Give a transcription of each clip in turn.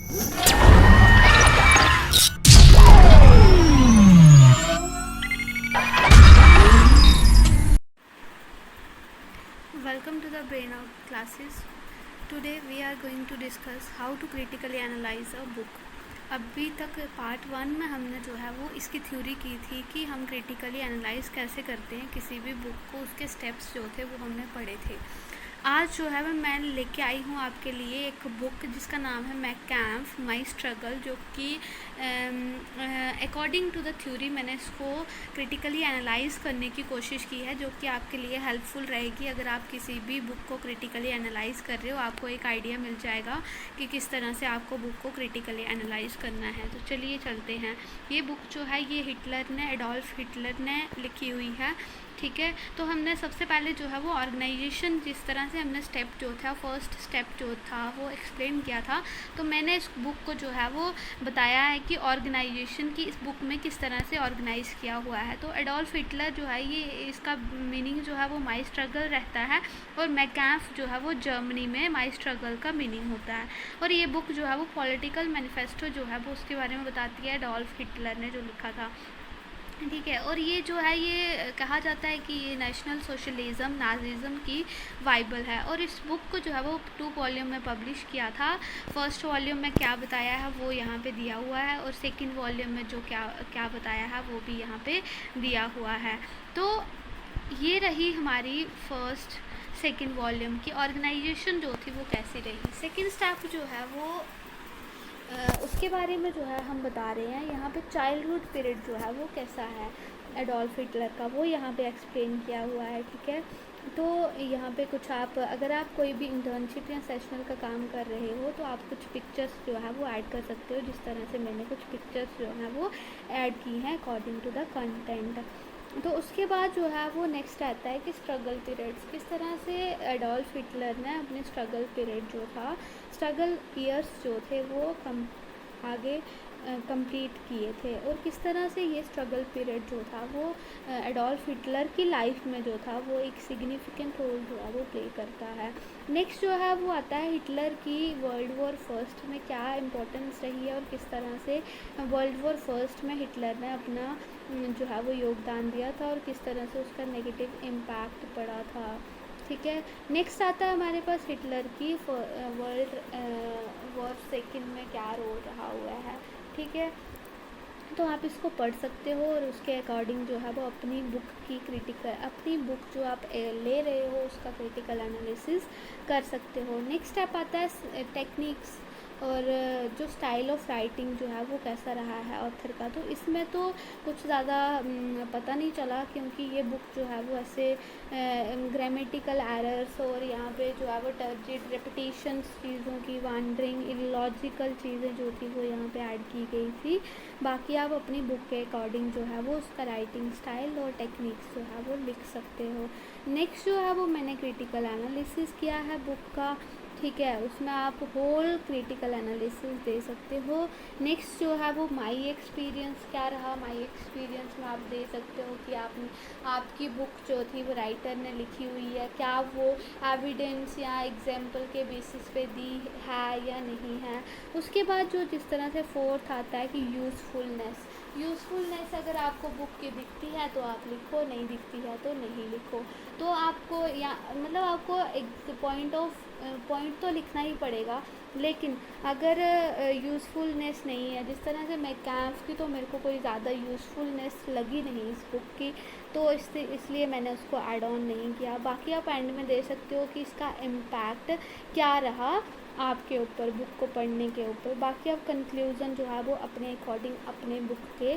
Welcome to the Brain Out classes. Today we are going to discuss how to critically analyze a book. अभी तक part 1 में हमने जो है वो इसकी थ्योरी की थी कि हम क्रिटिकली एनालाइज कैसे करते हैं किसी भी बुक को, उसके स्टेप्स जो थे वो हमने पढ़े थे। आज जो है मैं लेके आई हूँ आपके लिए एक बुक जिसका नाम है मैककैम्फ माई स्ट्रगल, जो कि अकॉर्डिंग टू द थ्योरी मैंने इसको क्रिटिकली एनालाइज करने की कोशिश की है, जो कि आपके लिए हेल्पफुल रहेगी। अगर आप किसी भी बुक को क्रिटिकली एनालाइज कर रहे हो, आपको एक आइडिया मिल जाएगा कि किस तरह से आपको बुक को क्रिटिकली एनालाइज करना है। तो चलिए चलते हैं। ये बुक जो है ये एडोल्फ हिटलर ने लिखी हुई है, ठीक है। तो हमने सबसे पहले जो है वो ऑर्गेनाइजेशन, जिस तरह से हमने स्टेप जो था, फर्स्ट स्टेप जो था वो एक्सप्लेन किया था। तो मैंने इस बुक को जो है वो बताया है कि ऑर्गेनाइजेशन की इस बुक में किस तरह से ऑर्गेनाइज़ किया हुआ है। तो एडोल्फ हिटलर जो है ये इसका मीनिंग जो है वो माई स्ट्रगल रहता है, और मैककैम्फ जो है वो जर्मनी में माई स्ट्रगल का मीनिंग होता है। और ये बुक जो है वो पॉलिटिकल मैनिफेस्टो जो है वो उसके बारे में बताती है, एडोल्फ हिटलर ने जो लिखा था, ठीक है। और ये जो है ये कहा जाता है कि ये नेशनल सोशलिज्म नाजिज़म की बाइबल है। और इस बुक को जो है वो 2 वॉल्यूम में पब्लिश किया था। फर्स्ट वॉल्यूम में क्या बताया है वो यहाँ पे दिया हुआ है, और सेकंड वॉल्यूम में जो क्या बताया है वो भी यहाँ पे दिया हुआ है। तो ये रही हमारी फर्स्ट सेकंड वॉल्यूम की ऑर्गेनाइजेशन जो थी वो कैसी रही। सेकंड स्टेप जो है वो उसके बारे में जो है हम बता रहे हैं। यहाँ पे चाइल्डहुड पीरियड जो है वो कैसा है एडोल्फ हिटलर का, वो यहाँ पे एक्सप्लेन किया हुआ है, ठीक है। तो यहाँ पे कुछ अगर आप कोई भी इंटर्नशिप या सेशनल का काम कर रहे हो तो आप कुछ पिक्चर्स जो है वो ऐड कर सकते हो, जिस तरह से मैंने कुछ पिक्चर्स जो है वो ऐड की हैं अकॉर्डिंग टू द कंटेंट। तो उसके बाद जो है वो नेक्स्ट आता है कि स्ट्रगल पीरियड्स, किस तरह से एडोल्फ हिटलर ने अपने स्ट्रगल पीरियड जो था, स्ट्रगल ईयर्स जो थे वो आगे कंप्लीट किए थे, और किस तरह से ये स्ट्रगल पीरियड जो था वो एडोल्फ हिटलर की लाइफ में जो था वो एक सिग्निफिकेंट रोल जो है वो प्ले करता है। नेक्स्ट जो है वो आता है हिटलर की वर्ल्ड वॉर फर्स्ट में क्या इम्पोर्टेंस रही है, और किस तरह से वर्ल्ड वॉर फर्स्ट में हिटलर ने अपना जो है वो योगदान दिया था, और किस तरह से उसका नेगेटिव इम्पैक्ट पड़ा था, ठीक है। नेक्स्ट आता है हमारे पास हिटलर की वर्ल्ड वॉर सेकेंड में क्या रोल रहा हुआ है, ठीक है। तो आप इसको पढ़ सकते हो, और उसके अकॉर्डिंग जो है वो अपनी बुक जो आप ले रहे हो उसका क्रिटिकल एनालिसिस कर सकते हो। नेक्स्ट स्टेप आता है टेक्निक्स, और जो स्टाइल ऑफ राइटिंग जो है वो कैसा रहा है ऑथर का। तो इसमें तो कुछ ज़्यादा पता नहीं चला, क्योंकि ये बुक जो है वो ऐसे ग्रामेटिकल एरर्स और यहाँ पे जो है वो टर्जिड रेपिटेशंस, चीज़ों की वांडरिंग, इलॉजिकल चीज़ें जो थी वो यहाँ पे ऐड की गई थी। बाकी आप अपनी बुक के अकॉर्डिंग जो है वो उसका राइटिंग स्टाइल और टेक्निक्स जो है वो लिख सकते हो। नेक्स्ट जो है वो मैंने क्रिटिकल एनालिसिस किया है बुक का, ठीक है। उसमें आप होल क्रिटिकल एनालिसिस दे सकते हो। नेक्स्ट जो है वो माई एक्सपीरियंस क्या रहा, माई एक्सपीरियंस में आप दे सकते हो कि आपकी बुक जो थी वो राइटर ने लिखी हुई है, क्या वो एविडेंस या एग्जाम्पल के बेसिस पे दी है या नहीं है। उसके बाद जो जिस तरह से फोर्थ आता है कि यूज़फुलनेस अगर आपको बुक की दिखती है तो आप लिखो, नहीं दिखती है तो नहीं लिखो। तो आपको आपको एक पॉइंट तो लिखना ही पड़ेगा, लेकिन अगर यूज़फुलनेस नहीं है, जिस तरह से मैककैम्फ की तो मेरे को कोई ज़्यादा यूज़फुलनेस लगी नहीं इस बुक की, तो इसलिए मैंने उसको ऐड ऑन नहीं किया। बाकी आप एंड में दे सकते हो कि इसका इम्पैक्ट क्या रहा आपके ऊपर, बुक को पढ़ने के ऊपर। बाकी आप कंक्लूज़न जो है वो अपने अकॉर्डिंग अपने बुक के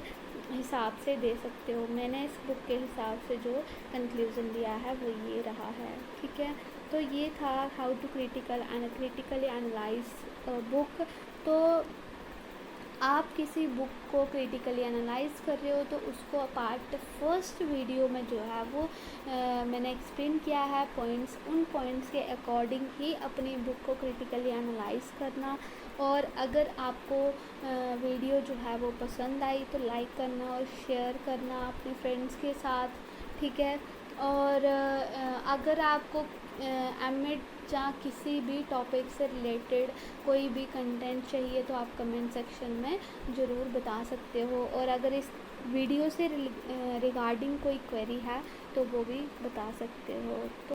हिसाब से दे सकते हो। मैंने इस बुक के हिसाब से जो कंक्लूज़न दिया है वो ये रहा है, ठीक है। तो ये था how to critically analyse book. तो आप किसी बुक को क्रिटिकली एनालाइज कर रहे हो तो उसको पार्ट फर्स्ट वीडियो में जो है वो मैंने एक्सप्लेन किया है पॉइंट्स, उन पॉइंट्स के अकॉर्डिंग ही अपनी बुक को क्रिटिकली एनालाइज करना। और अगर आपको वीडियो जो है वो पसंद आई तो लाइक करना और शेयर करना अपने फ्रेंड्स के साथ, ठीक है। और अगर आपको एमएड या किसी भी टॉपिक से रिलेटेड कोई भी कंटेंट चाहिए तो आप कमेंट सेक्शन में ज़रूर बता सकते हो। और अगर इस वीडियो से रिगार्डिंग कोई क्वेरी है तो वो भी बता सकते हो। तो